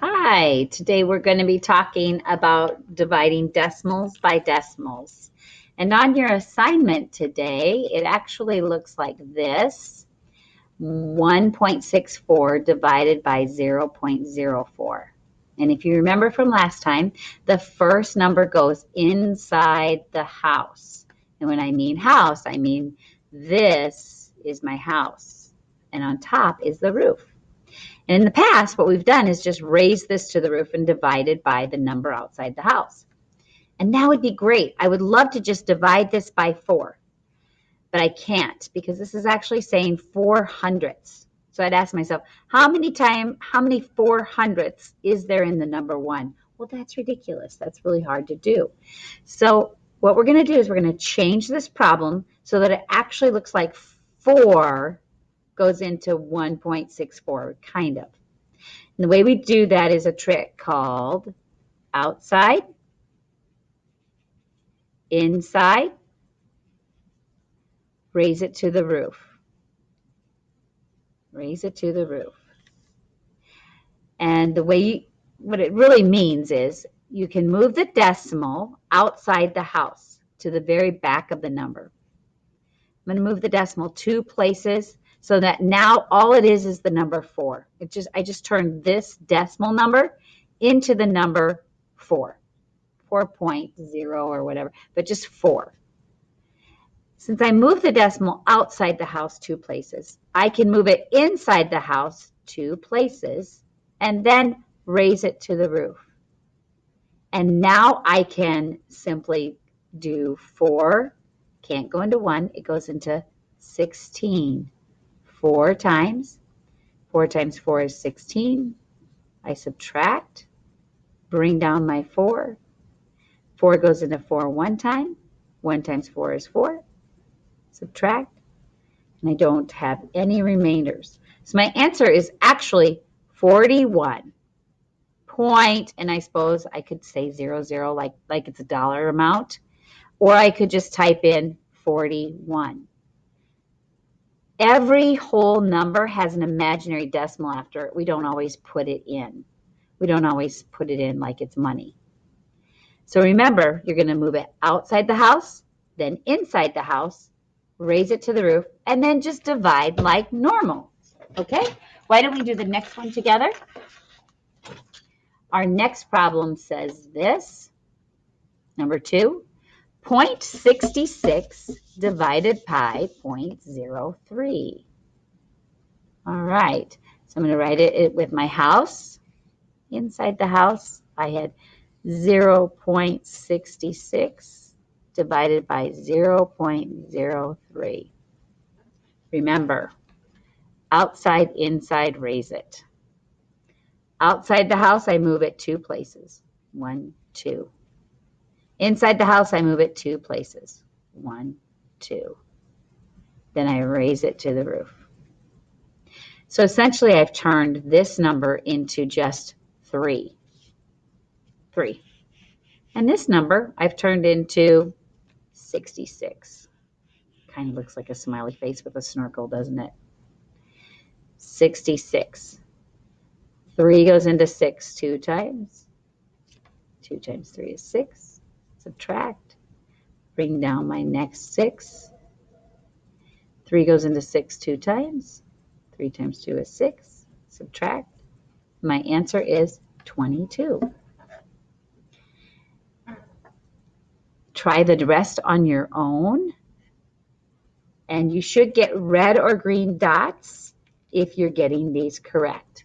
Hi, today we're going to be talking about dividing decimals by decimals. And on your assignment today, it actually looks like this, 1.64 divided by 0.04. And if you remember from last time, the first number goes inside the house. And when I mean house, I mean this is my house. And on top is the roof. And in the past, what we've done is just raise this to the roof and divide it by the number outside the house. And that would be great. I would love to just divide this by 4, but I can't because this is actually saying 4 hundredths. So I'd ask myself, how many 4 hundredths is there in the number 1? Well, that's ridiculous. That's really hard to do. So what we're going to do is we're going to change this problem so that it actually looks like 4 goes into 1.64, kind of. And the way we do that is a trick called outside, inside, raise it to the roof. Raise it to the roof. And what it really means is you can move the decimal outside the house to the very back of the number. I'm going to move the decimal 2 places so that now all it is the number 4. I just turned this decimal number into the number 4. 4.0 or whatever, but just 4. Since I moved the decimal outside the house 2 places, I can move it inside the house 2 places and then raise it to the roof. And now I can simply do 4, can't go into 1, it goes into 16. 4 times 4 is 16. I subtract, bring down my 4. 4 goes into 4 one time. 1 times 4 is 4. Subtract, and I don't have any remainders. So my answer is actually 41 point, and I suppose I could say 00 like it's a dollar amount, or I could just type in 41. Every whole number has an imaginary decimal after it. We don't always put it in. We don't always put it in like it's money. So remember, you're going to move it outside the house, then inside the house, raise it to the roof, and then just divide like normal. Okay? Why don't we do the next one together? Our next problem says this. Number 2, 0.66 divided by 0.03. All right. So I'm going to write it with my house. Inside the house, I had 0.66 divided by 0.03. Remember, outside, inside, raise it. Outside the house, I move it 2 places. 1, 2. Inside the house, I move it 2 places. 1, 2. Then I raise it to the roof. So essentially, I've turned this number into just 3. 3. And this number I've turned into 66. Kind of looks like a smiley face with a snorkel, doesn't it? 66. 3 goes into 6 2 times. 2 times 3 is 6. Subtract. Bring down my next 6. 3 goes into 6 2 times. 3 times 2 is 6. Subtract. My answer is 22. Try the rest on your own. And you should get red or green dots if you're getting these correct.